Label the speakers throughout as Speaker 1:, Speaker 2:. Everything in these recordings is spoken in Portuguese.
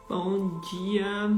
Speaker 1: Bom dia.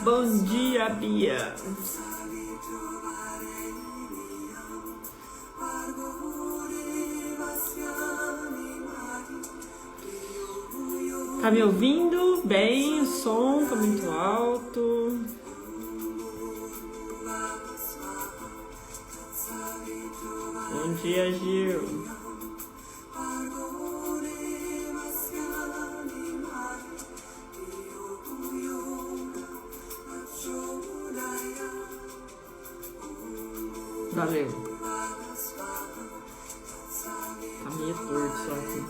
Speaker 1: Bom dia, Bia. Tá me ouvindo bem? O som tá muito alto. Bom dia, Gil. Valeu. Tá meio torto só aqui.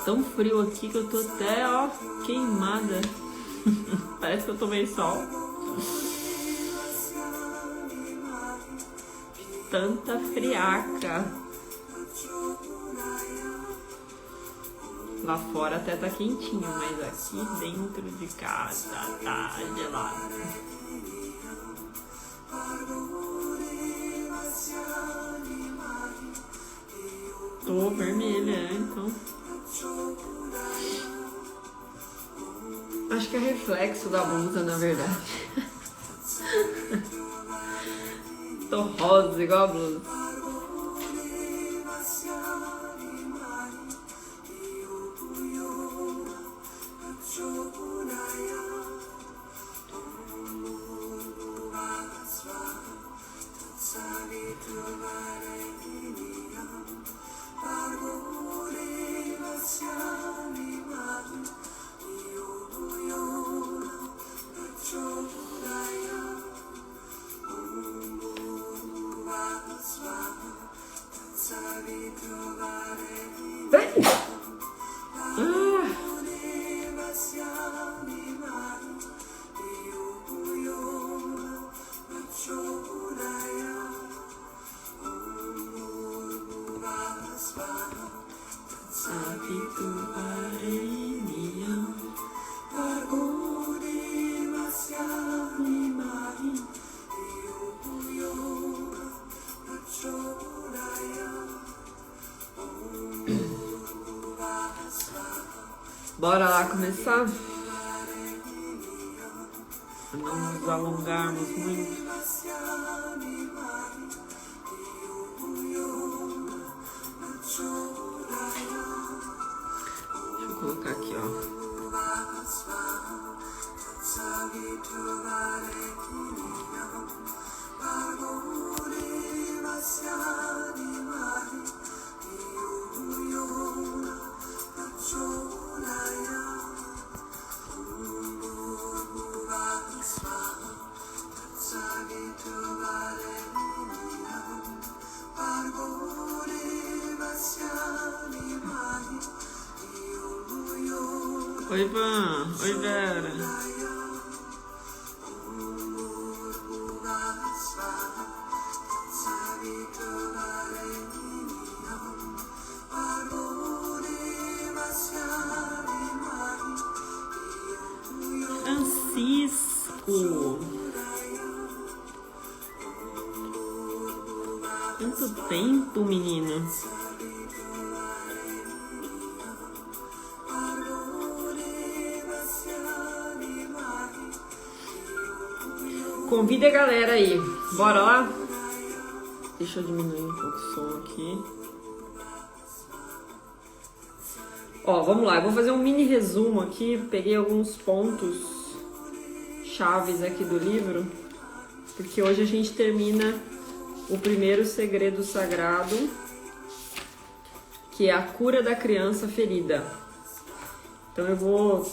Speaker 1: Tão frio aqui que eu tô até, ó, queimada. Parece que eu tomei sol. Tanta friaca. Lá fora até tá quentinho, mas aqui dentro de casa tá gelado. Tô vermelha, então. Acho que é reflexo da blusa, na verdade. Tô rosa igual a blusa. Bora lá começar? Não nos alongarmos muito. Deixa eu colocar aqui, ó. Oi, Ivan. Oi, Vera. Francisco. Quanto tempo, menino? Convida a galera aí. Bora lá? Deixa eu diminuir um pouco o som aqui. Ó, vamos lá. Eu vou fazer um mini resumo aqui. Peguei alguns pontos chaves aqui do livro, porque hoje a gente termina o primeiro segredo sagrado, que é a cura da criança ferida. Então eu vou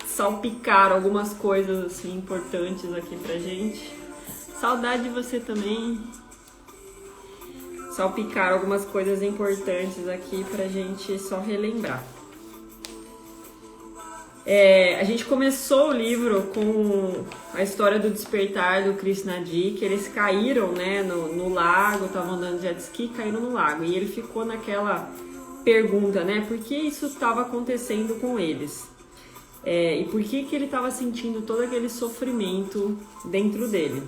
Speaker 1: salpicar algumas coisas assim importantes aqui pra gente. Saudade de você também. Salpicar algumas coisas importantes aqui pra gente só relembrar. A gente começou o livro com a história do despertar do Krishnadi, que eles caíram, né, no lago, estavam andando de jet ski, caíram no lago. E ele ficou naquela pergunta, né, por que isso estava acontecendo com eles? E por que ele estava sentindo todo aquele sofrimento dentro dele.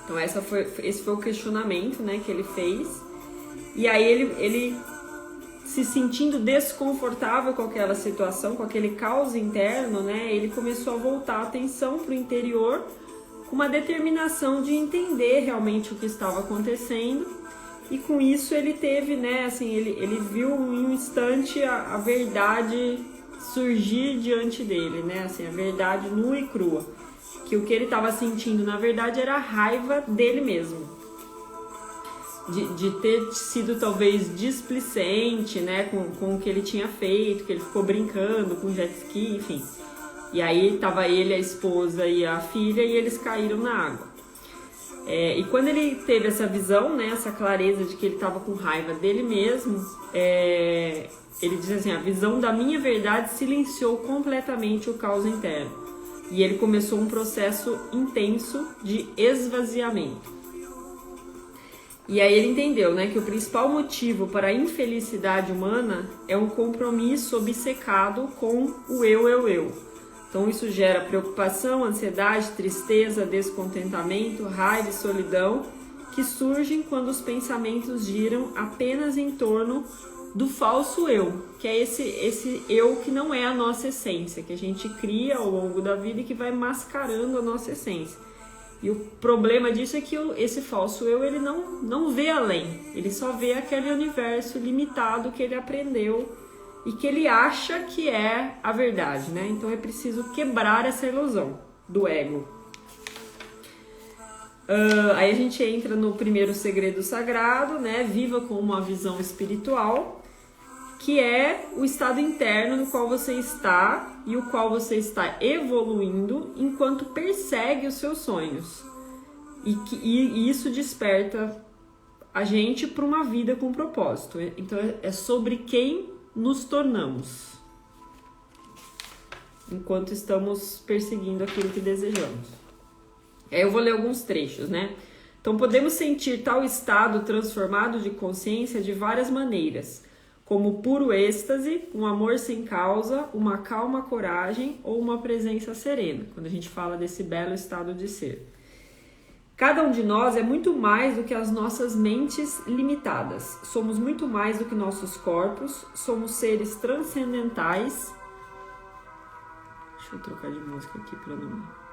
Speaker 1: Então esse foi o questionamento, né, que ele fez. E aí ele se sentindo desconfortável com aquela situação, com aquele caos interno, né, ele começou a voltar a atenção para o interior com uma determinação de entender realmente o que estava acontecendo. E com isso ele teve, né, assim, ele viu em um instante a verdade surgir diante dele, né, assim, a verdade nua e crua, que o que ele estava sentindo na verdade era a raiva dele mesmo, de ter sido talvez displicente, né, com o que ele tinha feito, que ele ficou brincando com jet ski, enfim, e aí tava ele, a esposa e a filha, e eles caíram na água. E quando ele teve essa visão, né, essa clareza de que ele estava com raiva dele mesmo, ele diz assim, a visão da minha verdade silenciou completamente o caos interno. E ele começou um processo intenso de esvaziamento. E aí ele entendeu, né, que o principal motivo para a infelicidade humana é um compromisso obcecado com o eu. Então isso gera preocupação, ansiedade, tristeza, descontentamento, raiva e solidão, que surgem quando os pensamentos giram apenas em torno do falso eu, que é esse eu que não é a nossa essência, que a gente cria ao longo da vida e que vai mascarando a nossa essência. E o problema disso é que esse falso eu, ele não vê além, ele só vê aquele universo limitado que ele aprendeu e que ele acha que é a verdade, né? Então é preciso quebrar essa ilusão do ego. Aí a gente entra no primeiro segredo sagrado, né? Viva com uma visão espiritual, que é o estado interno no qual você está e o qual você está evoluindo enquanto persegue os seus sonhos. E isso desperta a gente para uma vida com propósito. Então é sobre quem nos tornamos enquanto estamos perseguindo aquilo que desejamos. Aí eu vou ler alguns trechos, né? Então podemos sentir tal estado transformado de consciência de várias maneiras, como puro êxtase, um amor sem causa, uma calma coragem ou uma presença serena, quando a gente fala desse belo estado de ser. Cada um de nós é muito mais do que as nossas mentes limitadas. Somos muito mais do que nossos corpos, somos seres transcendentais. Deixa eu trocar de música aqui para não...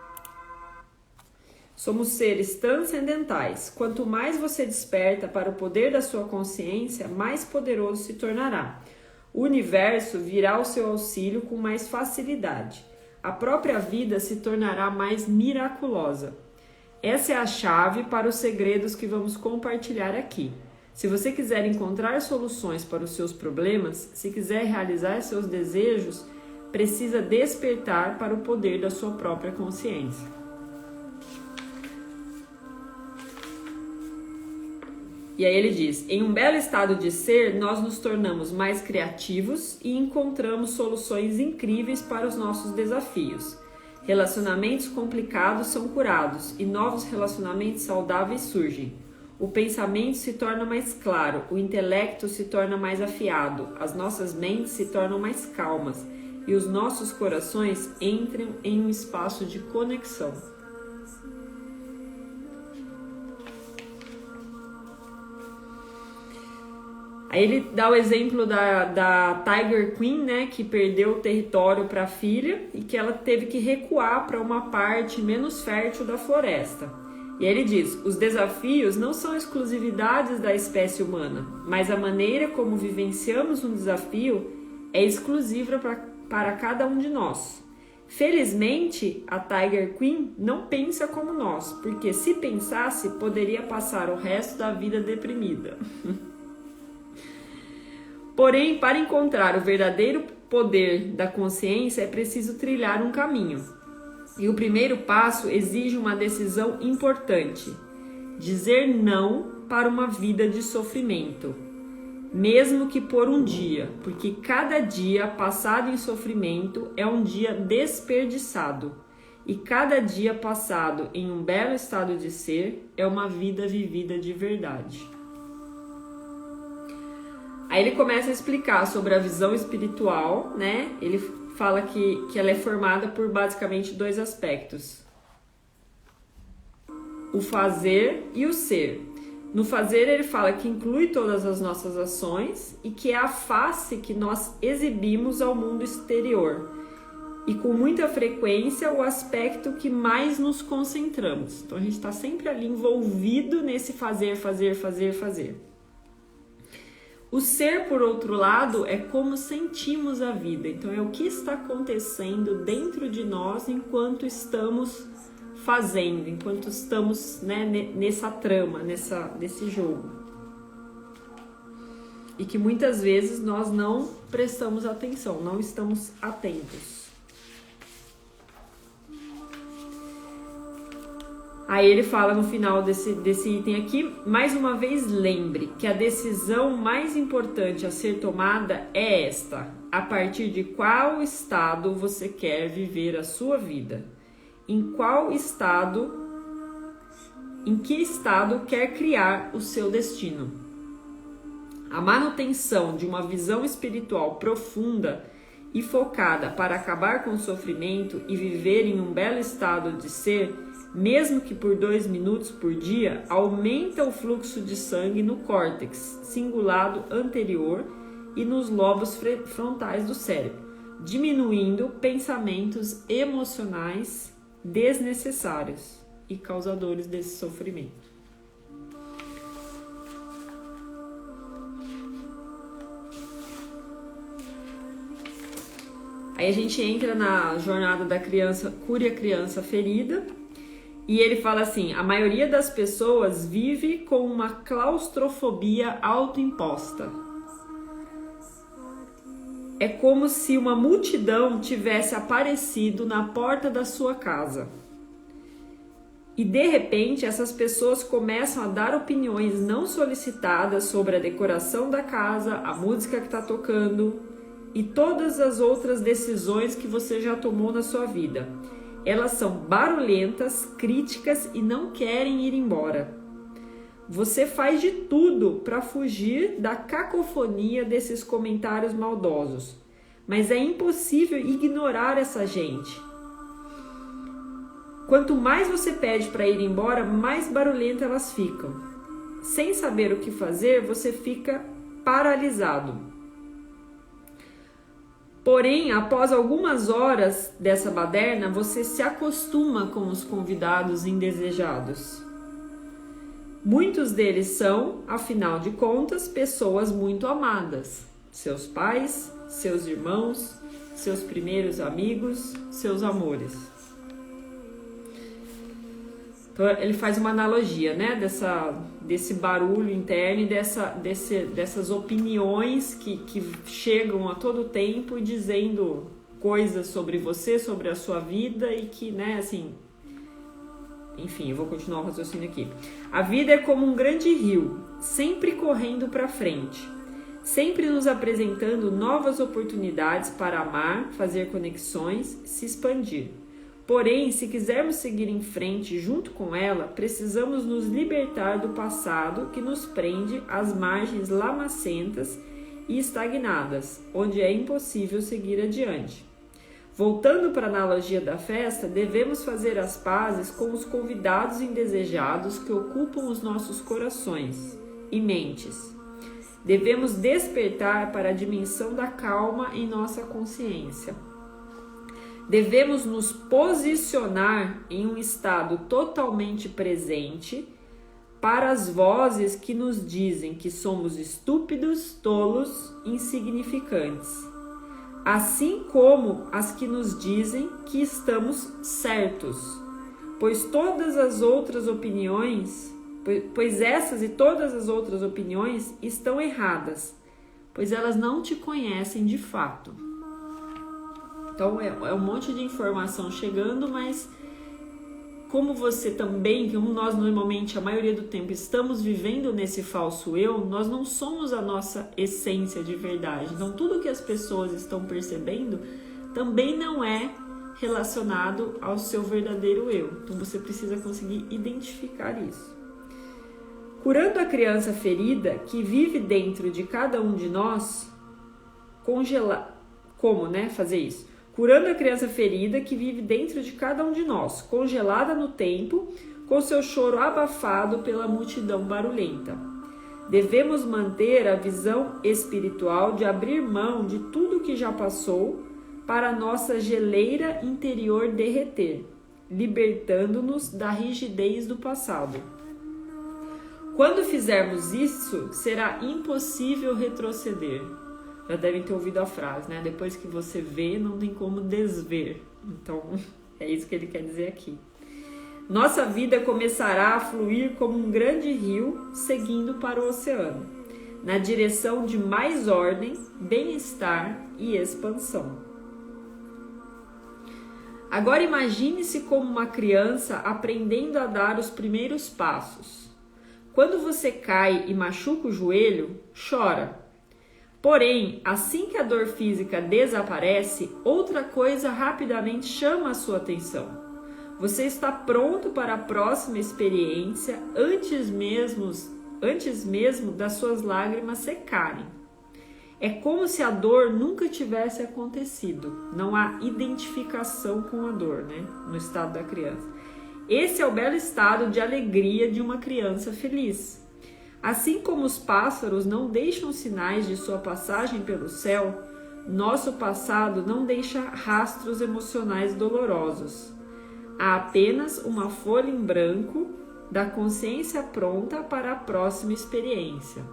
Speaker 1: Somos seres transcendentais. Quanto mais você desperta para o poder da sua consciência, mais poderoso se tornará. O universo virá ao seu auxílio com mais facilidade. a própria vida se tornará mais miraculosa. Essa é a chave para os segredos que vamos compartilhar aqui. Se você quiser encontrar soluções para os seus problemas, se quiser realizar seus desejos, precisa despertar para o poder da sua própria consciência. E aí ele diz, em um belo estado de ser, nós nos tornamos mais criativos e encontramos soluções incríveis para os nossos desafios. Relacionamentos complicados são curados e novos relacionamentos saudáveis surgem. O pensamento se torna mais claro, o intelecto se torna mais afiado, as nossas mentes se tornam mais calmas e os nossos corações entram em um espaço de conexão. Aí ele dá o exemplo da Tiger Queen, né, que perdeu o território para a filha e que ela teve que recuar para uma parte menos fértil da floresta. E aí ele diz, os desafios não são exclusividades da espécie humana, mas a maneira como vivenciamos um desafio é exclusiva para cada um de nós. Felizmente, a Tiger Queen não pensa como nós, porque se pensasse, poderia passar o resto da vida deprimida. Porém, para encontrar o verdadeiro poder da consciência, é preciso trilhar um caminho. E o primeiro passo exige uma decisão importante: dizer não para uma vida de sofrimento, mesmo que por um dia, porque cada dia passado em sofrimento é um dia desperdiçado, e cada dia passado em um belo estado de ser é uma vida vivida de verdade. Aí ele começa a explicar sobre a visão espiritual, né? Ele fala que ela é formada por basicamente dois aspectos: o fazer e o ser. No fazer ele fala que inclui todas as nossas ações e que é a face que nós exibimos ao mundo exterior. E com muita frequência o aspecto que mais nos concentramos. Então a gente está sempre ali envolvido nesse fazer. O ser, por outro lado, é como sentimos a vida. Então, é o que está acontecendo dentro de nós enquanto estamos fazendo, enquanto estamos, né, nessa trama, nesse jogo. E que muitas vezes nós não prestamos atenção, não estamos atentos. Aí ele fala no final desse item aqui, mais uma vez lembre que a decisão mais importante a ser tomada é esta: a partir de qual estado você quer viver a sua vida? Em que estado quer criar o seu destino? A manutenção de uma visão espiritual profunda e focada para acabar com o sofrimento e viver em um belo estado de ser, mesmo que por 2 minutos por dia, aumenta o fluxo de sangue no córtex cingulado anterior e nos lobos frontais do cérebro, diminuindo pensamentos emocionais desnecessários e causadores desse sofrimento. Aí a gente entra na jornada da criança, cure a criança ferida. E ele fala assim, a maioria das pessoas vive com uma claustrofobia autoimposta. É como se uma multidão tivesse aparecido na porta da sua casa. E de repente essas pessoas começam a dar opiniões não solicitadas sobre a decoração da casa, a música que está tocando e todas as outras decisões que você já tomou na sua vida. Elas são barulhentas, críticas e não querem ir embora. Você faz de tudo para fugir da cacofonia desses comentários maldosos, mas é impossível ignorar essa gente. Quanto mais você pede para ir embora, mais barulhentas elas ficam. Sem saber o que fazer, você fica paralisado. Porém, após algumas horas dessa baderna, você se acostuma com os convidados indesejados. Muitos deles são, afinal de contas, pessoas muito amadas. Seus pais, seus irmãos, seus primeiros amigos, seus amores. Então ele faz uma analogia, né, desse barulho interno e dessas opiniões que chegam a todo tempo e dizendo coisas sobre você, sobre a sua vida e que, né, assim... Enfim, eu vou continuar o raciocínio aqui. A vida é como um grande rio, sempre correndo para frente, sempre nos apresentando novas oportunidades para amar, fazer conexões, se expandir. Porém, se quisermos seguir em frente junto com ela, precisamos nos libertar do passado que nos prende às margens lamacentas e estagnadas, onde é impossível seguir adiante. Voltando para a analogia da festa, devemos fazer as pazes com os convidados indesejados que ocupam os nossos corações e mentes. Devemos despertar para a dimensão da calma em nossa consciência. Devemos nos posicionar em um estado totalmente presente para as vozes que nos dizem que somos estúpidos, tolos, insignificantes, assim como as que nos dizem que estamos certos, pois essas e todas as outras opiniões estão erradas, pois elas não te conhecem de fato. Então é um monte de informação chegando, mas como você também, como nós normalmente a maioria do tempo estamos vivendo nesse falso eu, nós não somos a nossa essência de verdade. Então tudo que as pessoas estão percebendo também não é relacionado ao seu verdadeiro eu. Então você precisa conseguir identificar isso. Curando a criança ferida que vive dentro de cada um de nós, como, né, fazer isso? Curando a criança ferida que vive dentro de cada um de nós, congelada no tempo, com seu choro abafado pela multidão barulhenta. Devemos manter a visão espiritual de abrir mão de tudo que já passou para a nossa geleira interior derreter, libertando-nos da rigidez do passado. Quando fizermos isso, será impossível retroceder. Já devem ter ouvido a frase, né? Depois que você vê, não tem como desver. Então, é isso que ele quer dizer aqui. Nossa vida começará a fluir como um grande rio seguindo para o oceano, na direção de mais ordem, bem-estar e expansão. Agora imagine-se como uma criança aprendendo a dar os primeiros passos. Quando você cai e machuca o joelho, chora. Porém, assim que a dor física desaparece, outra coisa rapidamente chama a sua atenção. Você está pronto para a próxima experiência antes mesmo das suas lágrimas secarem. É como se a dor nunca tivesse acontecido. Não há identificação com a dor, né? No estado da criança. Esse é o belo estado de alegria de uma criança feliz. Assim como os pássaros não deixam sinais de sua passagem pelo céu, nosso passado não deixa rastros emocionais dolorosos. Há apenas uma folha em branco da consciência pronta para a próxima experiência.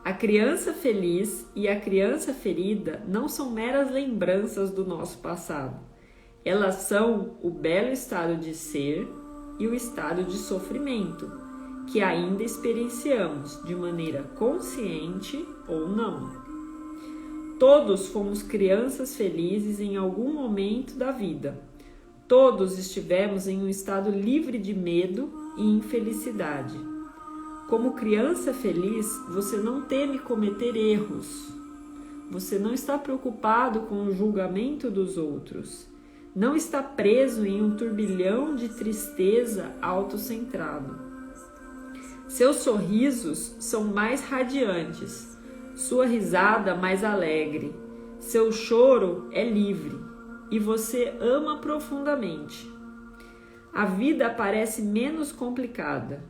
Speaker 1: A criança feliz e a criança ferida não são meras lembranças do nosso passado. Elas são o belo estado de ser e o estado de sofrimento que ainda experienciamos de maneira consciente ou não. Todos fomos crianças felizes em algum momento da vida. Todos estivemos em um estado livre de medo e infelicidade. Como criança feliz, você não teme cometer erros. Você não está preocupado com o julgamento dos outros. Não está preso em um turbilhão de tristeza autocentrado. Seus sorrisos são mais radiantes, sua risada mais alegre, seu choro é livre e você ama profundamente. A vida parece menos complicada.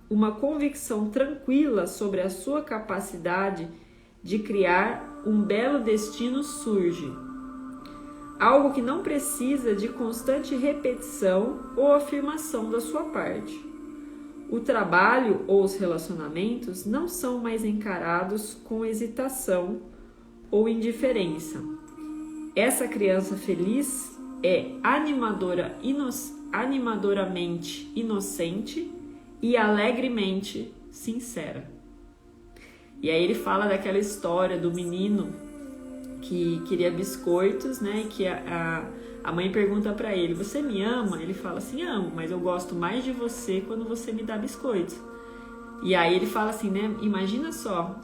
Speaker 1: Uma convicção tranquila sobre a sua capacidade de criar um belo destino surge. Algo que não precisa de constante repetição ou afirmação da sua parte. O trabalho ou os relacionamentos não são mais encarados com hesitação ou indiferença. essa criança feliz é animadoramente inocente e alegremente sincera. E aí ele fala daquela história do menino que queria biscoitos, né? E que a mãe pergunta pra ele: você me ama? Ele fala assim: amo, mas eu gosto mais de você quando você me dá biscoitos. E aí ele fala assim, né? Imagina só,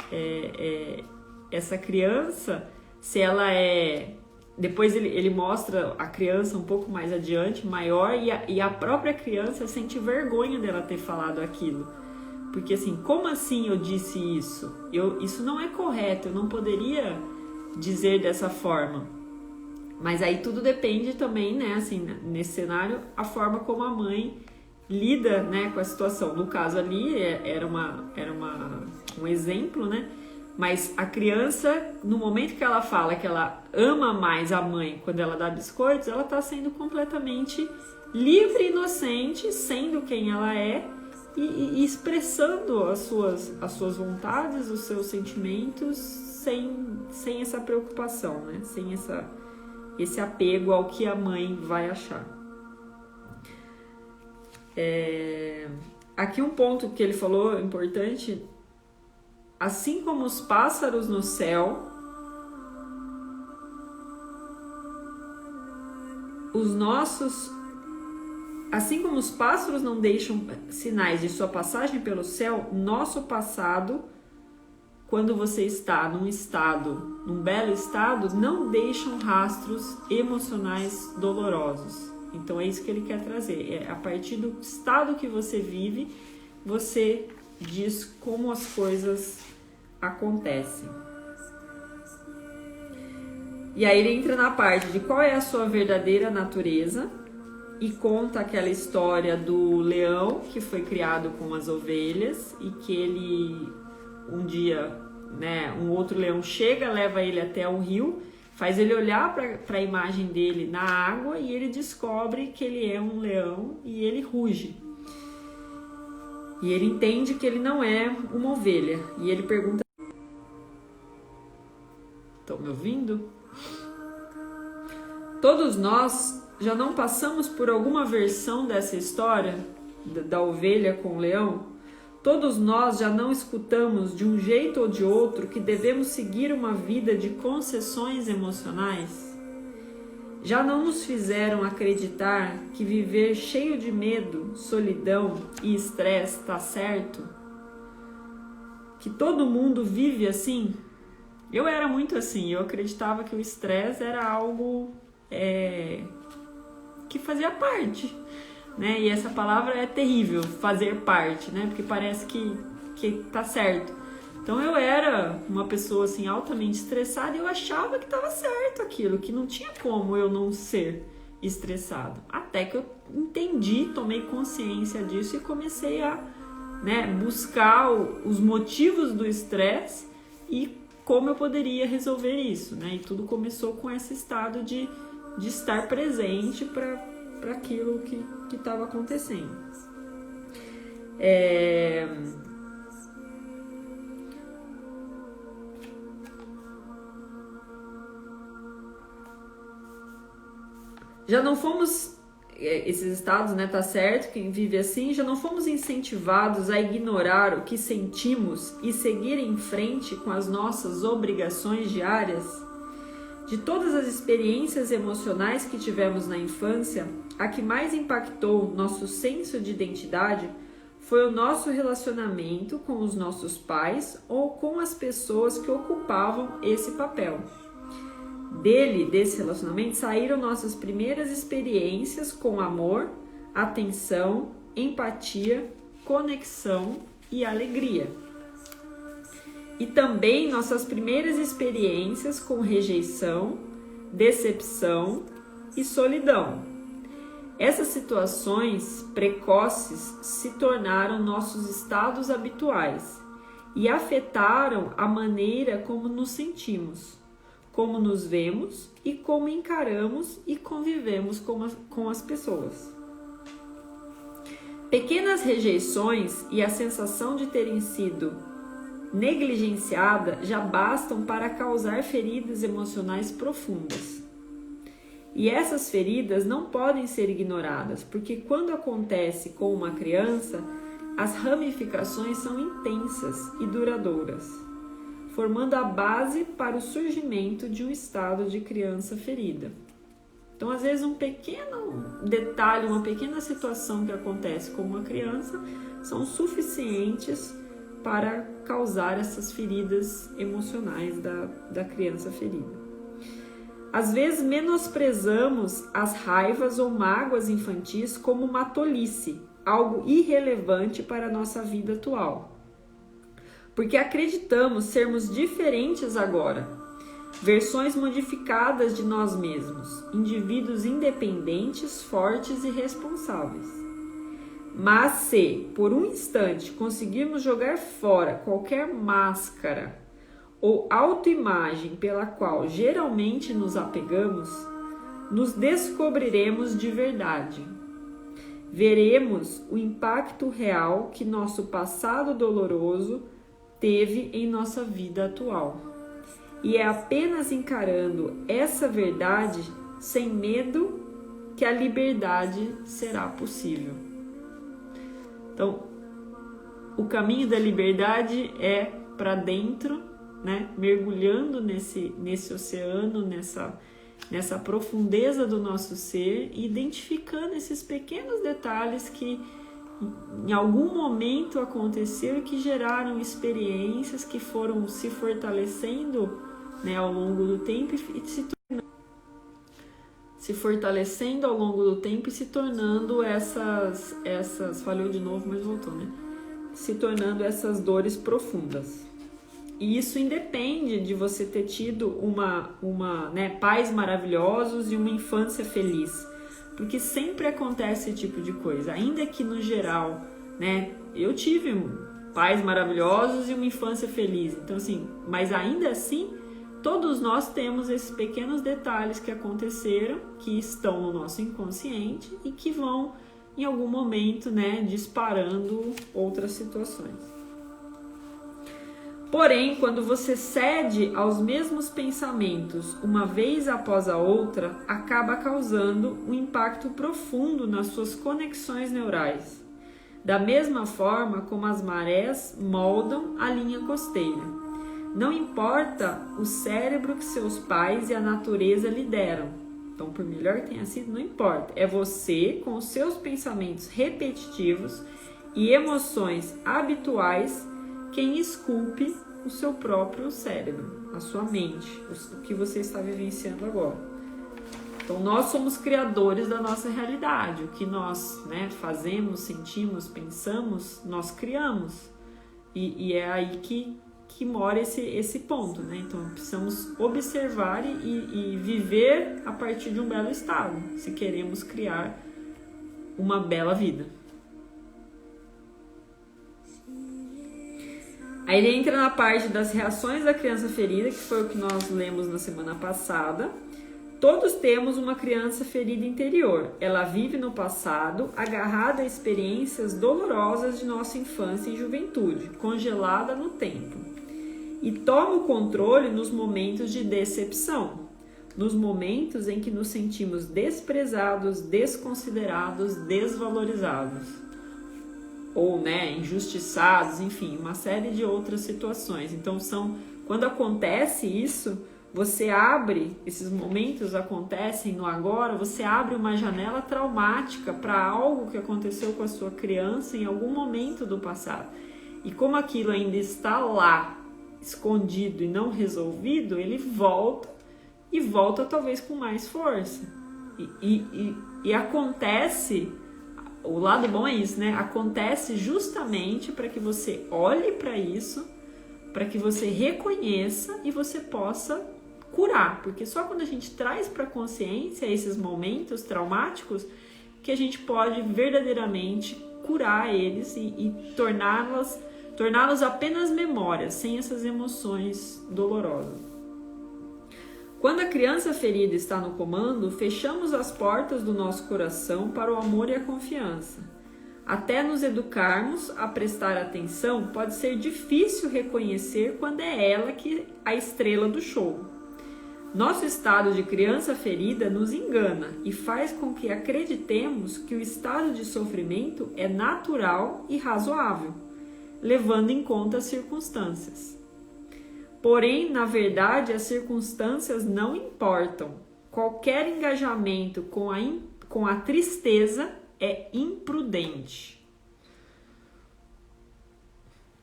Speaker 1: essa criança, se ela é... Depois ele mostra a criança um pouco mais adiante, maior, e a própria criança sente vergonha dela ter falado aquilo. Porque assim, como assim eu disse isso? Isso não é correto, eu não poderia dizer dessa forma. Mas aí tudo depende também, né, assim, nesse cenário, a forma como a mãe lida, né, com a situação. No caso ali, era um exemplo, né? Mas a criança, no momento que ela fala que ela ama mais a mãe quando ela dá biscoitos, ela está sendo completamente livre e inocente, sendo quem ela é e expressando as suas vontades, os seus sentimentos, sem essa preocupação, né? Sem esse apego ao que a mãe vai achar. Aqui um ponto que ele falou importante: assim como os pássaros no céu, assim como os pássaros não deixam sinais de sua passagem pelo céu, nosso passado, quando você está num belo estado, não deixam rastros emocionais dolorosos. Então é isso que ele quer trazer. A partir do estado que você vive, você diz como as coisas acontecem. E aí ele entra na parte de qual é a sua verdadeira natureza e conta aquela história do leão que foi criado com as ovelhas e que ele um dia, né, um outro leão chega, leva ele até o rio, faz ele olhar para a imagem dele na água e ele descobre que ele é um leão e ele ruge. E ele entende que ele não é uma ovelha. E ele pergunta: estão me ouvindo? Todos nós já não passamos por alguma versão dessa história da ovelha com o leão? Todos nós já não escutamos de um jeito ou de outro que devemos seguir uma vida de concessões emocionais? Já não nos fizeram acreditar que viver cheio de medo, solidão e estresse está certo? Que todo mundo vive assim? Eu era muito assim, eu acreditava que o estresse era algo que fazia parte, né? E essa palavra é terrível, fazer parte, né? Porque parece que tá certo. Então eu era uma pessoa assim altamente estressada e eu achava que estava certo aquilo, que não tinha como eu não ser estressado. Até que eu entendi, tomei consciência disso e comecei a, né, buscar os motivos do estresse e como eu poderia resolver isso, né? E tudo começou com esse estado de estar presente para aquilo que estava acontecendo. Já não fomos, esses estados, né, tá certo, quem vive assim, já não fomos incentivados a ignorar o que sentimos e seguir em frente com as nossas obrigações diárias? De todas as experiências emocionais que tivemos na infância, a que mais impactou nosso senso de identidade foi o nosso relacionamento com os nossos pais ou com as pessoas que ocupavam esse papel. Desse relacionamento, saíram nossas primeiras experiências com amor, atenção, empatia, conexão e alegria. E também nossas primeiras experiências com rejeição, decepção e solidão. Essas situações precoces se tornaram nossos estados habituais e afetaram a maneira como nos sentimos, como nos vemos e como encaramos e convivemos com as pessoas. Pequenas rejeições e a sensação de terem sido negligenciada já bastam para causar feridas emocionais profundas. E essas feridas não podem ser ignoradas, porque quando acontece com uma criança, as ramificações são intensas e duradouras, formando a base para o surgimento de um estado de criança ferida. Então, às vezes, um pequeno detalhe, uma pequena situação que acontece com uma criança são suficientes para causar essas feridas emocionais da criança ferida. Às vezes, menosprezamos as raivas ou mágoas infantis como uma tolice, algo irrelevante para a nossa vida atual. Porque acreditamos sermos diferentes agora, versões modificadas de nós mesmos, indivíduos independentes, fortes e responsáveis. Mas se, por um instante, conseguirmos jogar fora qualquer máscara ou autoimagem pela qual geralmente nos apegamos, nos descobriremos de verdade. Veremos o impacto real que nosso passado doloroso teve em nossa vida atual. E é apenas encarando essa verdade sem medo que a liberdade será possível. Então, o caminho da liberdade é para dentro, né? Mergulhando nesse oceano, nessa profundeza do nosso ser, identificando esses pequenos detalhes que em algum momento aconteceu e que geraram experiências que foram se fortalecendo, né, ao longo do tempo e se fortalecendo ao longo do tempo e se tornando essas falhou de novo, mas voltou, né? Se tornando essas dores profundas. E isso independe de você ter tido pais maravilhosos e uma infância feliz. Porque sempre acontece esse tipo de coisa. Ainda que no geral, né, eu tive pais maravilhosos e uma infância feliz. Então, assim, mas ainda assim, todos nós temos esses pequenos detalhes que aconteceram, que estão no nosso inconsciente e que vão, em algum momento, né, disparando outras situações. Porém, quando você cede aos mesmos pensamentos uma vez após a outra, acaba causando um impacto profundo nas suas conexões neurais, da mesma forma como as marés moldam a linha costeira. Não importa o cérebro que seus pais e a natureza lhe deram. Então, por melhor que tenha sido, não importa. É você, com os seus pensamentos repetitivos e emoções habituais, quem esculpe o seu próprio cérebro, a sua mente, o que você está vivenciando agora. Então, nós somos criadores da nossa realidade. O que nós, né, fazemos, sentimos, pensamos, nós criamos. E é aí que mora esse ponto, né? Então, precisamos observar e viver a partir de um belo estado, se queremos criar uma bela vida. Aí ele entra na parte das reações da criança ferida, que foi o que nós lemos na semana passada. Todos temos uma criança ferida interior. Ela vive no passado, agarrada a experiências dolorosas de nossa infância e juventude, congelada no tempo. E toma o controle nos momentos de decepção, nos momentos em que nos sentimos desprezados, desconsiderados, desvalorizados. Ou, né, injustiçados, enfim, uma série de outras situações. Então, quando acontece isso, você abre, esses momentos acontecem no agora, você abre uma janela traumática para algo que aconteceu com a sua criança em algum momento do passado. E como aquilo ainda está lá, escondido e não resolvido, ele volta e volta talvez com mais força. E acontece... O lado bom é isso, né? Acontece justamente para que você olhe para isso, para que você reconheça e você possa curar. Porque só quando a gente traz para a consciência esses momentos traumáticos que a gente pode verdadeiramente curar eles e torná-los apenas memórias, sem essas emoções dolorosas. Quando a criança ferida está no comando, fechamos as portas do nosso coração para o amor e a confiança. Até nos educarmos a prestar atenção, pode ser difícil reconhecer quando é ela que a estrela do show. Nosso estado de criança ferida nos engana e faz com que acreditemos que o estado de sofrimento é natural e razoável, levando em conta as circunstâncias. Porém, na verdade, as circunstâncias não importam. Qualquer engajamento com a tristeza é imprudente.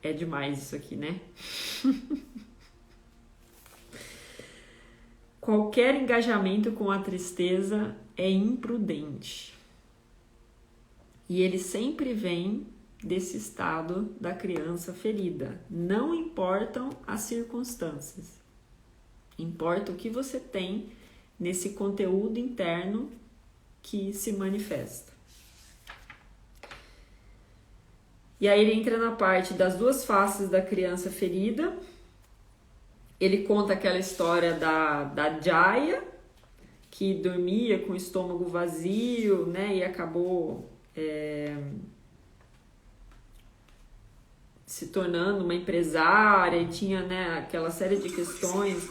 Speaker 1: É demais isso aqui, né? Qualquer engajamento com a tristeza é imprudente. E ele sempre vem desse estado da criança ferida. Não importam as circunstâncias. Importa o que você tem nesse conteúdo interno que se manifesta. E aí ele entra na parte das duas faces da criança ferida. Ele conta aquela história da Jaya, que dormia com o estômago vazio, né, e acabou se tornando uma empresária e tinha, né, aquela série de questões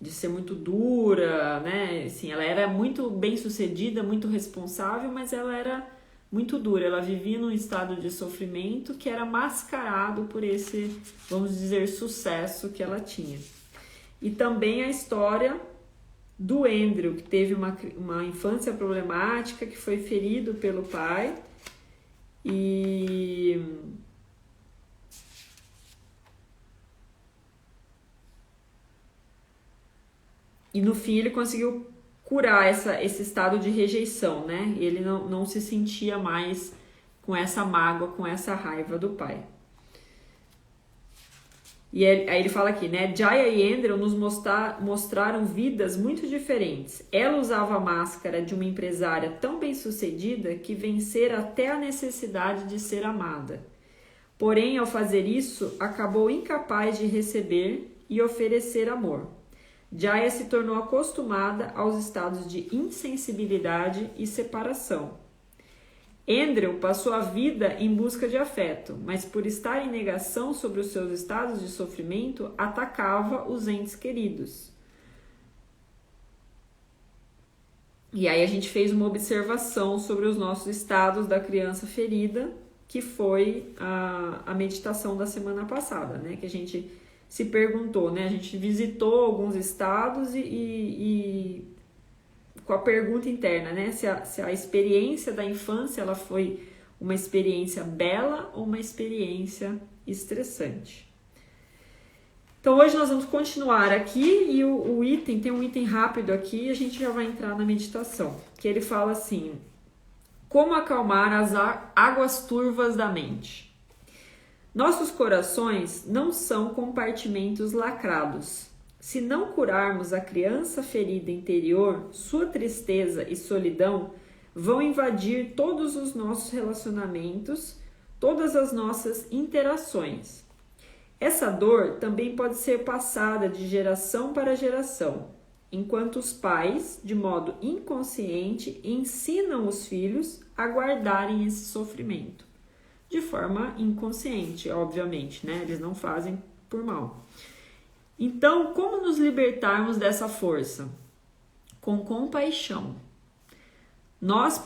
Speaker 1: de ser muito dura, né? Assim, ela era muito bem sucedida, muito responsável, mas ela era muito dura. Ela vivia num estado de sofrimento que era mascarado por esse, vamos dizer, sucesso que ela tinha. E também a história do Andrew, que teve uma infância problemática, que foi ferido pelo pai e no fim ele conseguiu curar esse estado de rejeição, né? Ele não se sentia mais com essa mágoa, com essa raiva do pai. E aí ele fala aqui, né? Jaya e Andrew nos mostraram vidas muito diferentes. Ela usava a máscara de uma empresária tão bem-sucedida que vencera até a necessidade de ser amada. Porém, ao fazer isso, acabou incapaz de receber e oferecer amor. Jaya se tornou acostumada aos estados de insensibilidade e separação. Andrew passou a vida em busca de afeto, mas por estar em negação sobre os seus estados de sofrimento, atacava os entes queridos. E aí a gente fez uma observação sobre os nossos estados da criança ferida, que foi a meditação da semana passada, né? Que a gente se perguntou, né? A gente visitou alguns estados e com a pergunta interna, né? Se a experiência da infância ela foi uma experiência bela ou uma experiência estressante. Então hoje nós vamos continuar aqui e o item, tem um item rápido aqui e a gente já vai entrar na meditação, que ele fala assim: como acalmar as águas turvas da mente. Nossos corações não são compartimentos lacrados. Se não curarmos a criança ferida interior, sua tristeza e solidão vão invadir todos os nossos relacionamentos, todas as nossas interações. Essa dor também pode ser passada de geração para geração, enquanto os pais, de modo inconsciente, ensinam os filhos a guardarem esse sofrimento. De forma inconsciente, obviamente, né? Eles não fazem por mal. Então, como nos libertarmos dessa força? Com compaixão. Nós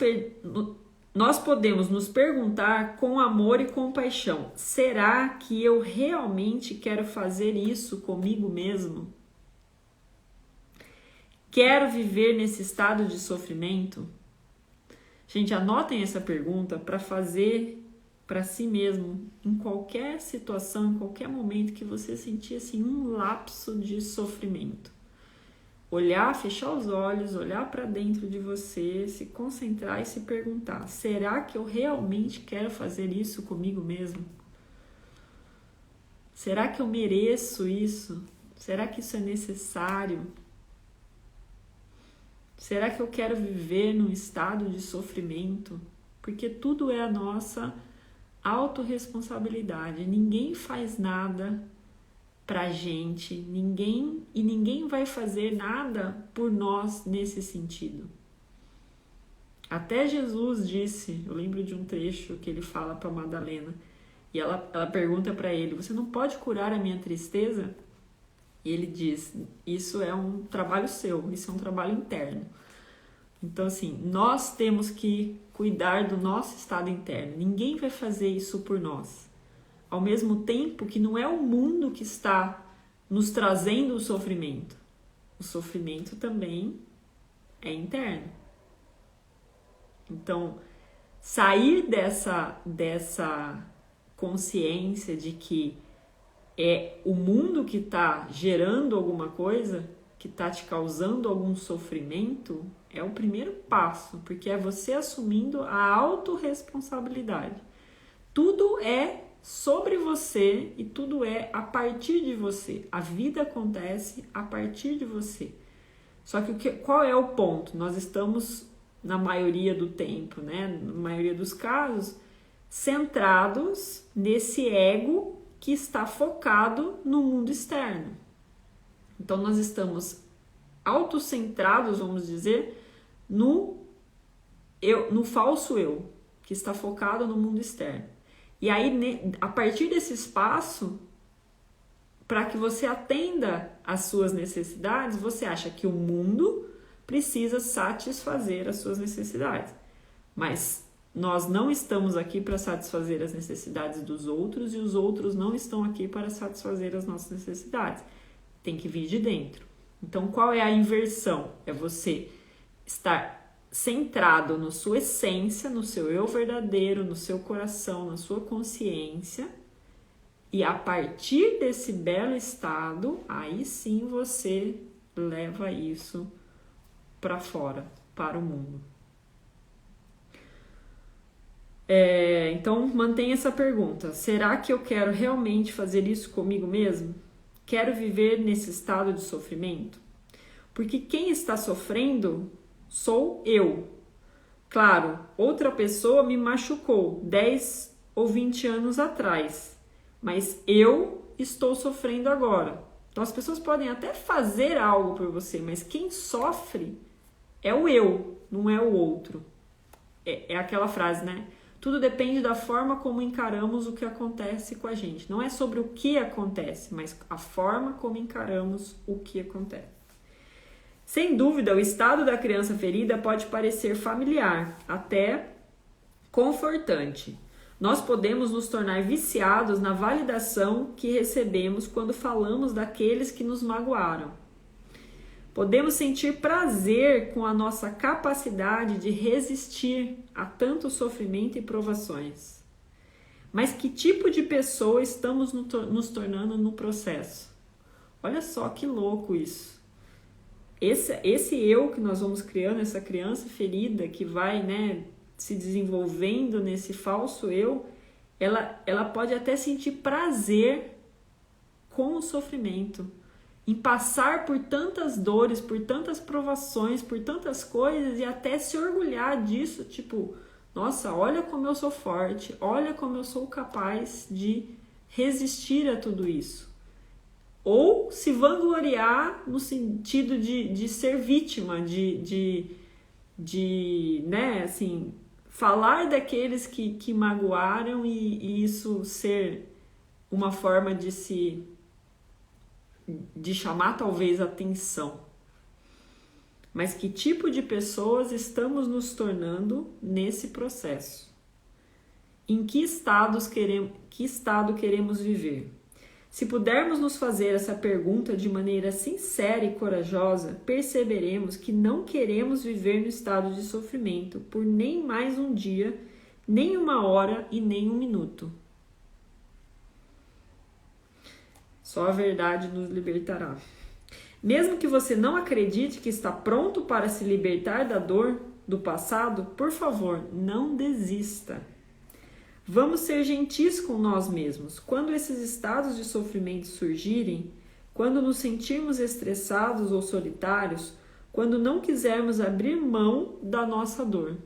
Speaker 1: podemos nos perguntar com amor e compaixão: será que eu realmente quero fazer isso comigo mesmo? Quero viver nesse estado de sofrimento? Gente, anotem essa pergunta para fazer para si mesmo, em qualquer situação, em qualquer momento que você sentir assim, um lapso de sofrimento. Olhar, fechar os olhos, olhar para dentro de você, se concentrar e se perguntar: será que eu realmente quero fazer isso comigo mesmo? Será que eu mereço isso? Será que isso é necessário? Será que eu quero viver num estado de sofrimento? Porque tudo é a nossa autorresponsabilidade. Ninguém faz nada pra gente, ninguém vai fazer nada por nós nesse sentido. Até Jesus disse, eu lembro de um trecho que ele fala para Madalena: E ela pergunta para ele, você não pode curar a minha tristeza? E ele diz, isso é um trabalho seu, isso é um trabalho interno. Então, assim, nós temos que cuidar do nosso estado interno. Ninguém vai fazer isso por nós. Ao mesmo tempo que não é o mundo que está nos trazendo o sofrimento. O sofrimento também é interno. Então, sair dessa consciência de que é o mundo que está gerando alguma coisa, que está te causando algum sofrimento, é o primeiro passo, porque é você assumindo a autorresponsabilidade. Tudo é sobre você e tudo é a partir de você. A vida acontece a partir de você. Só que qual é o ponto? Nós estamos, na maioria do tempo, né, na maioria dos casos, centrados nesse ego que está focado no mundo externo. Então, nós estamos autocentrados, vamos dizer, no falso eu, que está focado no mundo externo. E aí, a partir desse espaço, para que você atenda às suas necessidades, você acha que o mundo precisa satisfazer as suas necessidades. Mas nós não estamos aqui para satisfazer as necessidades dos outros e os outros não estão aqui para satisfazer as nossas necessidades. Tem que vir de dentro. Então, qual é a inversão? É você estar centrado na sua essência, no seu eu verdadeiro, no seu coração, na sua consciência. E a partir desse belo estado, aí sim você leva isso para fora, para o mundo. Então, mantenha essa pergunta. Será que eu quero realmente fazer isso comigo mesmo? Quero viver nesse estado de sofrimento? Porque quem está sofrendo sou eu. Claro, outra pessoa me machucou 10 ou 20 anos atrás, mas eu estou sofrendo agora. Então, as pessoas podem até fazer algo por você, mas quem sofre é o eu, não é o outro. É aquela frase, né? Tudo depende da forma como encaramos o que acontece com a gente. Não é sobre o que acontece, mas a forma como encaramos o que acontece. Sem dúvida, o estado da criança ferida pode parecer familiar, até confortante. Nós podemos nos tornar viciados na validação que recebemos quando falamos daqueles que nos magoaram. Podemos sentir prazer com a nossa capacidade de resistir a tanto sofrimento e provações. Mas que tipo de pessoa estamos nos tornando no processo? Olha só que louco isso. Esse eu que nós vamos criando, essa criança ferida que vai, né, se desenvolvendo nesse falso eu, ela pode até sentir prazer com o sofrimento, em passar por tantas dores, por tantas provações, por tantas coisas e até se orgulhar disso, tipo, nossa, olha como eu sou forte, olha como eu sou capaz de resistir a tudo isso. Ou se vangloriar no sentido de ser vítima, de né, assim, falar daqueles que magoaram e isso ser uma forma de chamar talvez atenção. Mas que tipo de pessoas estamos nos tornando nesse processo? Em que estado queremos viver? Se pudermos nos fazer essa pergunta de maneira sincera e corajosa, perceberemos que não queremos viver no estado de sofrimento por nem mais um dia, nem uma hora e nem um minuto. Só a verdade nos libertará. Mesmo que você não acredite que está pronto para se libertar da dor do passado, por favor, não desista. Vamos ser gentis com nós mesmos. Quando esses estados de sofrimento surgirem, quando nos sentirmos estressados ou solitários, quando não quisermos abrir mão da nossa dor.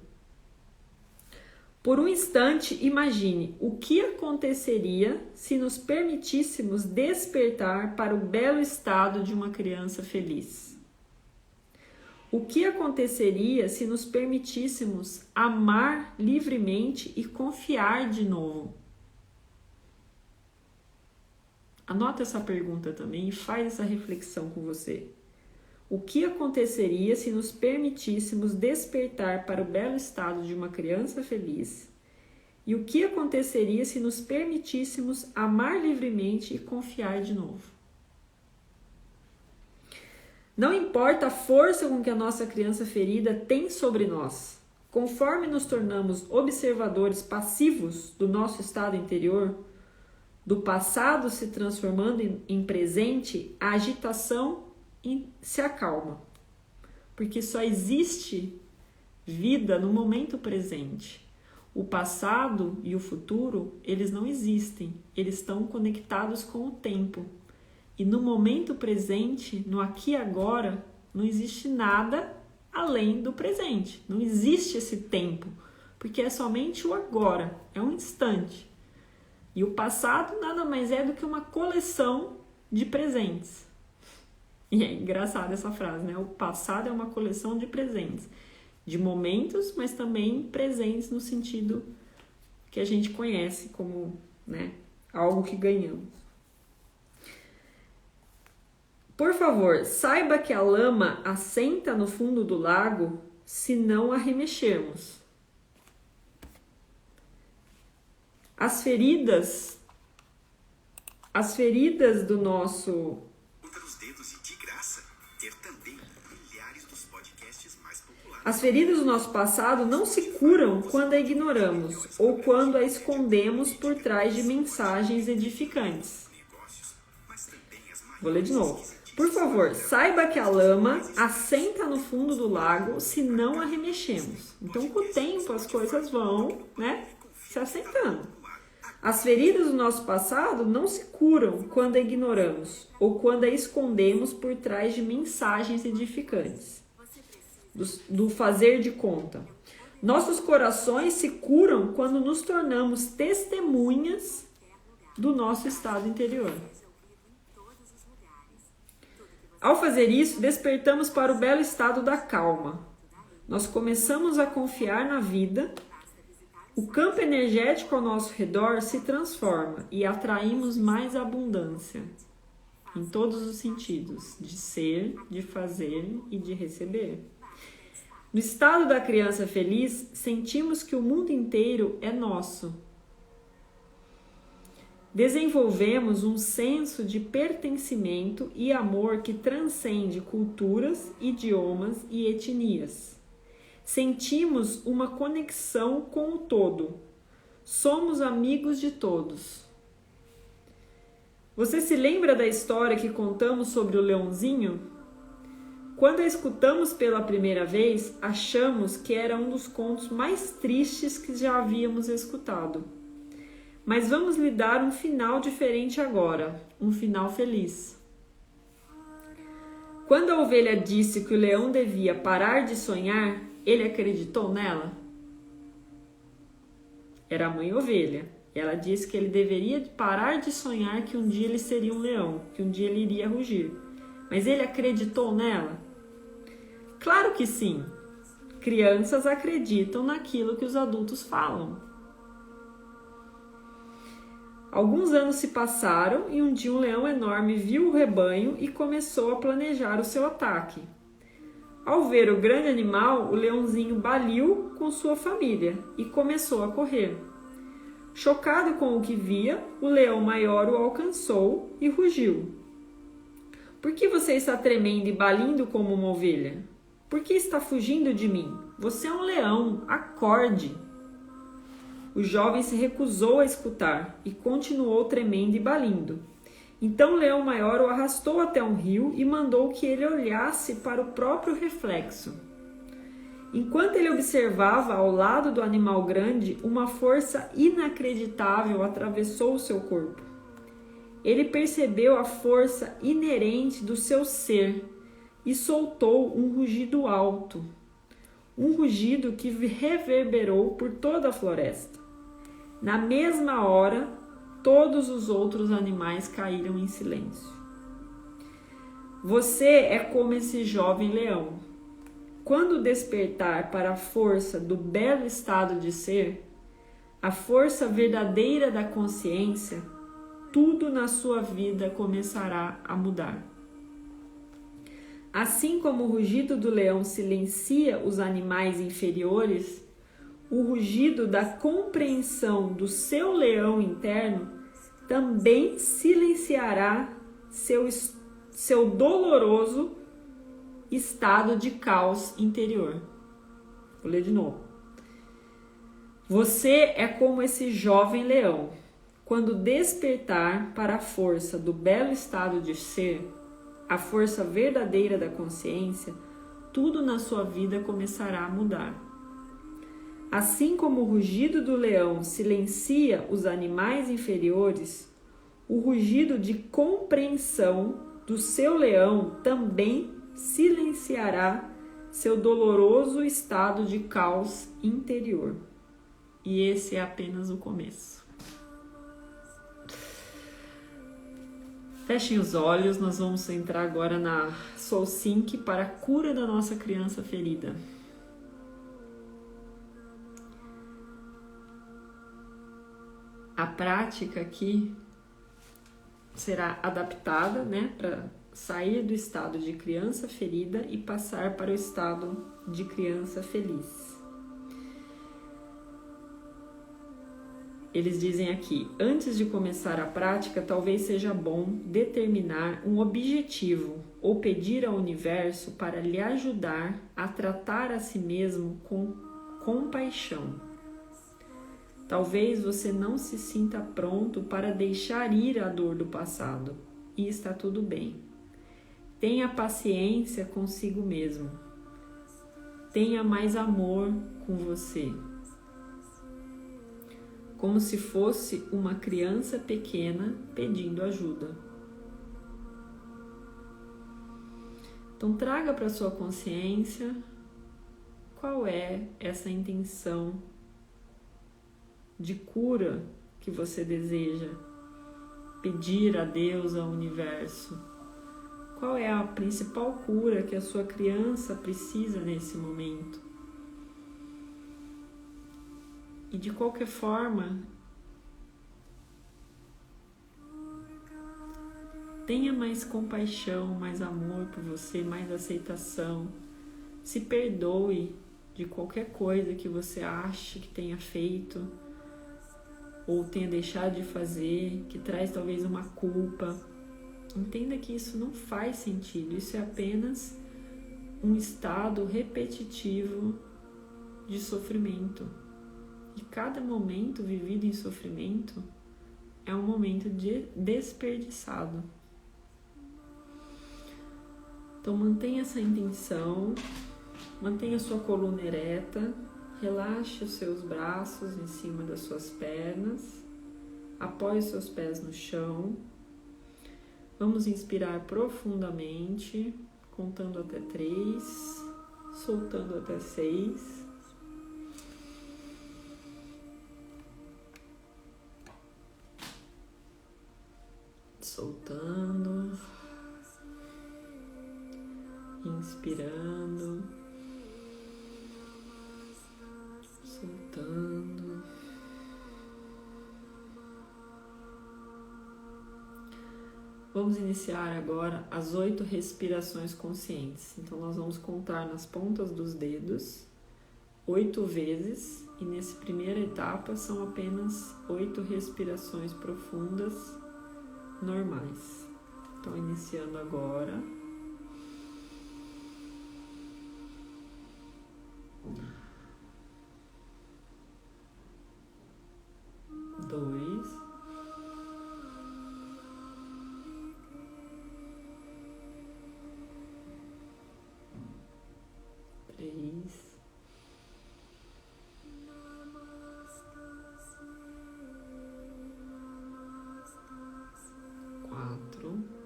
Speaker 1: Por um instante, imagine o que aconteceria se nos permitíssemos despertar para o belo estado de uma criança feliz. O que aconteceria se nos permitíssemos amar livremente e confiar de novo? Anota essa pergunta também e faz essa reflexão com você. O que aconteceria se nos permitíssemos despertar para o belo estado de uma criança feliz? E o que aconteceria se nos permitíssemos amar livremente e confiar de novo? Não importa a força com que a nossa criança ferida tem sobre nós. Conforme nos tornamos observadores passivos do nosso estado interior, do passado se transformando em presente, a agitação se acalma. Porque só existe vida no momento presente. O passado e o futuro, eles não existem. Eles estão conectados com o tempo. E no momento presente, no aqui e agora, não existe nada além do presente. Não existe esse tempo, porque é somente o agora, é um instante. E o passado nada mais é do que uma coleção de presentes. E é engraçada essa frase, né? O passado é uma coleção de presentes, de momentos, mas também presentes no sentido que a gente conhece como, né, algo que ganhamos. Por favor, saiba que a lama assenta no fundo do lago se não a remexermos. As feridas do nosso... As feridas do nosso passado não se curam quando a ignoramos ou quando a escondemos por trás de mensagens edificantes. Vou ler de novo. Por favor, saiba que a lama assenta no fundo do lago se não a remexemos. Então, com o tempo, as coisas vão, né, se assentando. As feridas do nosso passado não se curam quando a ignoramos ou quando a escondemos por trás de mensagens edificantes, do fazer de conta. Nossos corações se curam quando nos tornamos testemunhas do nosso estado interior. Ao fazer isso, despertamos para o belo estado da calma. Nós começamos a confiar na vida, o campo energético ao nosso redor se transforma e atraímos mais abundância, em todos os sentidos, de ser, de fazer e de receber. No estado da criança feliz, sentimos que o mundo inteiro é nosso. Desenvolvemos um senso de pertencimento e amor que transcende culturas, idiomas e etnias. Sentimos uma conexão com o todo. Somos amigos de todos. Você se lembra da história que contamos sobre o leãozinho? Quando a escutamos pela primeira vez, achamos que era um dos contos mais tristes que já havíamos escutado. Mas vamos lhe dar um final diferente agora, um final feliz. Quando a ovelha disse que o leão devia parar de sonhar, ele acreditou nela? Era a mãe ovelha. Ela disse que ele deveria parar de sonhar que um dia ele seria um leão, que um dia ele iria rugir. Mas ele acreditou nela? Claro que sim. Crianças acreditam naquilo que os adultos falam. Alguns anos se passaram e um dia um leão enorme viu o rebanho e começou a planejar o seu ataque. Ao ver o grande animal, o leãozinho baliu com sua família e começou a correr. Chocado com o que via, o leão maior o alcançou e rugiu. Por que você está tremendo e balindo como uma ovelha? Por que está fugindo de mim? Você é um leão, acorde! O jovem se recusou a escutar e continuou tremendo e balindo. Então o leão maior o arrastou até um rio e mandou que ele olhasse para o próprio reflexo. Enquanto ele observava ao lado do animal grande, uma força inacreditável atravessou o seu corpo. Ele percebeu a força inerente do seu ser e soltou um rugido alto. Um rugido que reverberou por toda a floresta. Na mesma hora, todos os outros animais caíram em silêncio. Você é como esse jovem leão. Quando despertar para a força do belo estado de ser, a força verdadeira da consciência, tudo na sua vida começará a mudar. Assim como o rugido do leão silencia os animais inferiores, o rugido da compreensão do seu leão interno também silenciará seu doloroso estado de caos interior. Vou ler de novo. Você é como esse jovem leão. Quando despertar para a força do belo estado de ser, a força verdadeira da consciência, tudo na sua vida começará a mudar. Assim como o rugido do leão silencia os animais inferiores, o rugido de compreensão do seu leão também silenciará seu doloroso estado de caos interior. E esse é apenas o começo. Fechem os olhos, nós vamos entrar agora na Soul Sync para a cura da nossa criança ferida. A prática aqui será adaptada, né, para sair do estado de criança ferida e passar para o estado de criança feliz. Eles dizem aqui, antes de começar a prática, talvez seja bom determinar um objetivo ou pedir ao universo para lhe ajudar a tratar a si mesmo com compaixão. Talvez você não se sinta pronto para deixar ir a dor do passado, e está tudo bem. Tenha paciência consigo mesmo. Tenha mais amor com você. Como se fosse uma criança pequena pedindo ajuda. Então traga para sua consciência qual é essa intenção de cura que você deseja pedir a Deus, ao universo. Qual é a principal cura que a sua criança precisa nesse momento? E de qualquer forma, tenha mais compaixão, mais amor por você, mais aceitação. Se perdoe de qualquer coisa que você ache que tenha feito ou tenha deixado de fazer, que traz talvez uma culpa. Entenda que isso não faz sentido, isso é apenas um estado repetitivo de sofrimento. E cada momento vivido em sofrimento é um momento desperdiçado. Então mantenha essa intenção, mantenha sua coluna ereta, relaxe os seus braços em cima das suas pernas, apoie os seus pés no chão. Vamos inspirar profundamente, contando até 3, soltando até 6. Soltando, inspirando, soltando. Vamos iniciar agora as 8 respirações conscientes. Então nós vamos contar nas pontas dos dedos 8 vezes e nessa primeira etapa são apenas 8 respirações profundas normais. Então, iniciando agora. 2, 3, 4,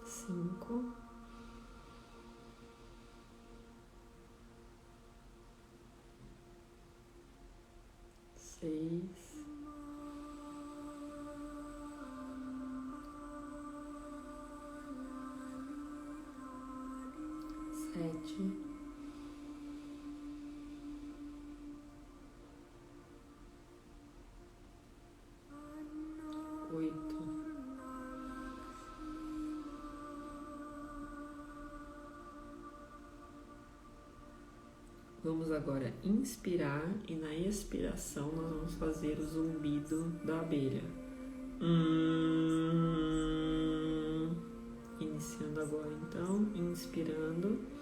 Speaker 1: 5, 6, 7, 8. Vamos agora inspirar e na expiração nós vamos fazer o zumbido da abelha. Iniciando agora então, inspirando.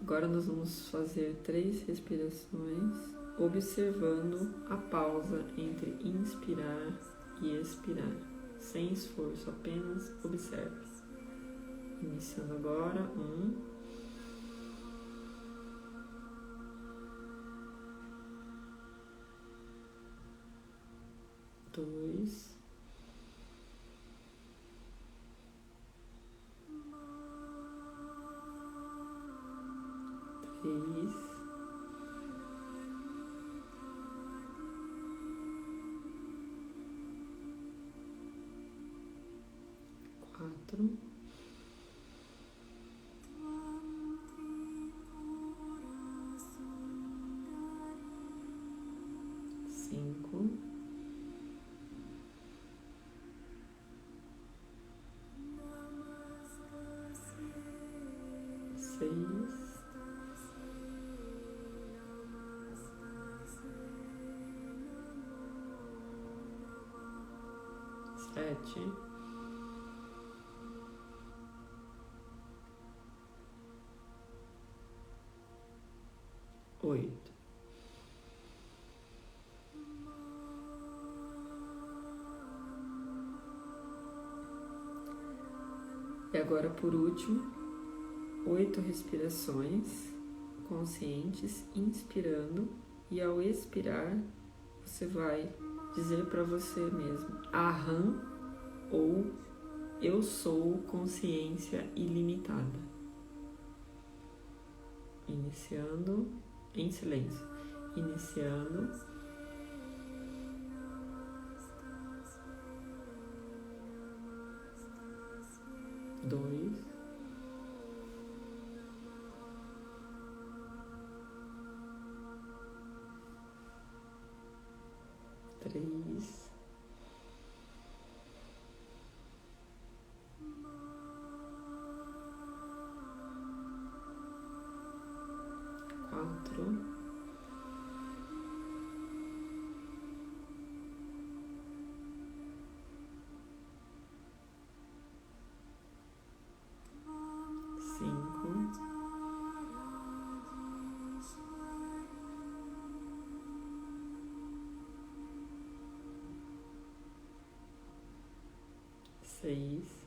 Speaker 1: Agora nós vamos fazer 3 respirações, observando a pausa entre inspirar e expirar, sem esforço, apenas observe. Iniciando agora, 1, 2, 3, 4, 5, 6, 7, 8. E agora, por último, 8 respirações conscientes, inspirando, e ao expirar, você vai dizer para você mesmo: Aham, ou eu sou consciência ilimitada. Iniciando em silêncio. Iniciando. Dois. Três. 4, 5, 6,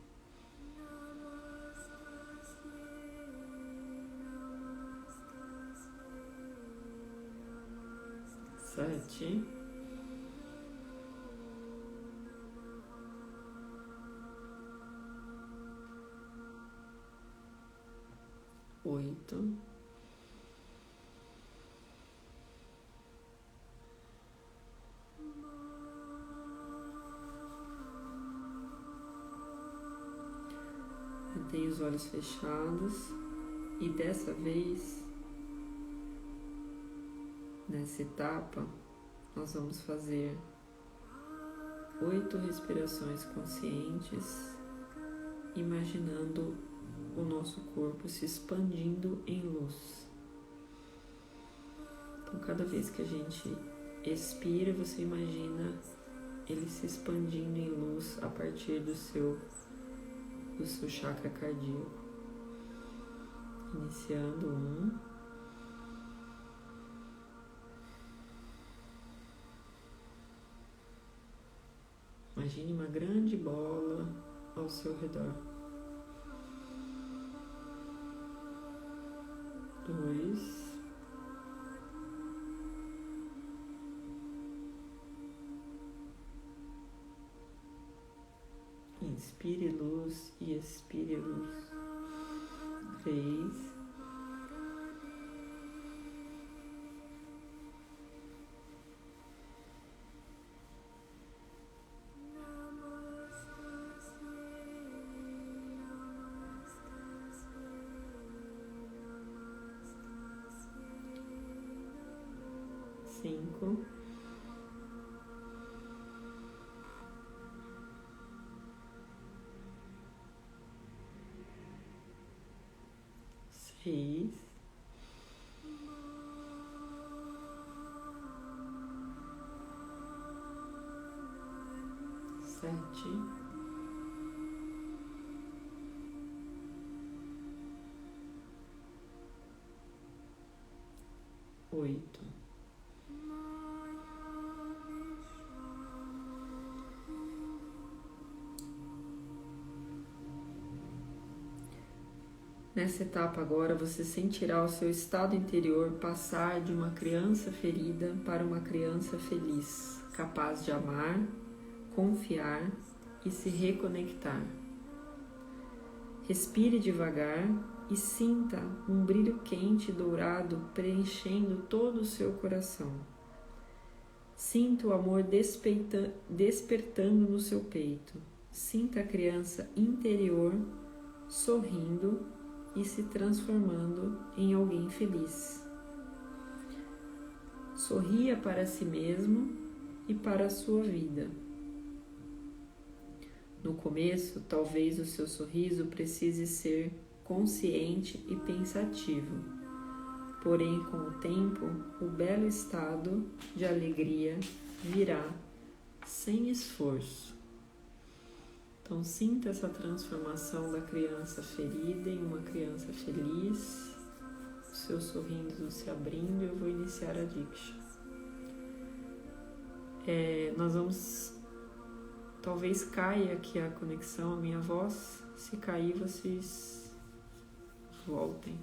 Speaker 1: 7, 8, 9, Mantenha os olhos fechados e dessa vez, nessa etapa, nós vamos fazer 8 respirações conscientes, imaginando o nosso corpo se expandindo em luz. Então, cada vez que a gente expira, você imagina ele se expandindo em luz a partir do seu chakra cardíaco. Iniciando 1. Imagine uma grande bola ao seu redor. 2. Inspire luz e expire luz. 3. Cinco, 6, 7, 8. Nessa etapa agora, você sentirá o seu estado interior passar de uma criança ferida para uma criança feliz, capaz de amar, confiar e se reconectar. Respire devagar e sinta um brilho quente e dourado preenchendo todo o seu coração. Sinta o amor despertando no seu peito. Sinta a criança interior sorrindo e se transformando em alguém feliz. Sorria para si mesmo e para a sua vida. No começo, talvez o seu sorriso precise ser consciente e pensativo, porém, com o tempo, o belo estado de alegria virá sem esforço. Então, sinta essa transformação da criança ferida em uma criança feliz, o seu sorriso se abrindo. Eu vou iniciar a Diksha. Nós vamos... Talvez caia aqui a conexão, a minha voz. Se cair, vocês voltem.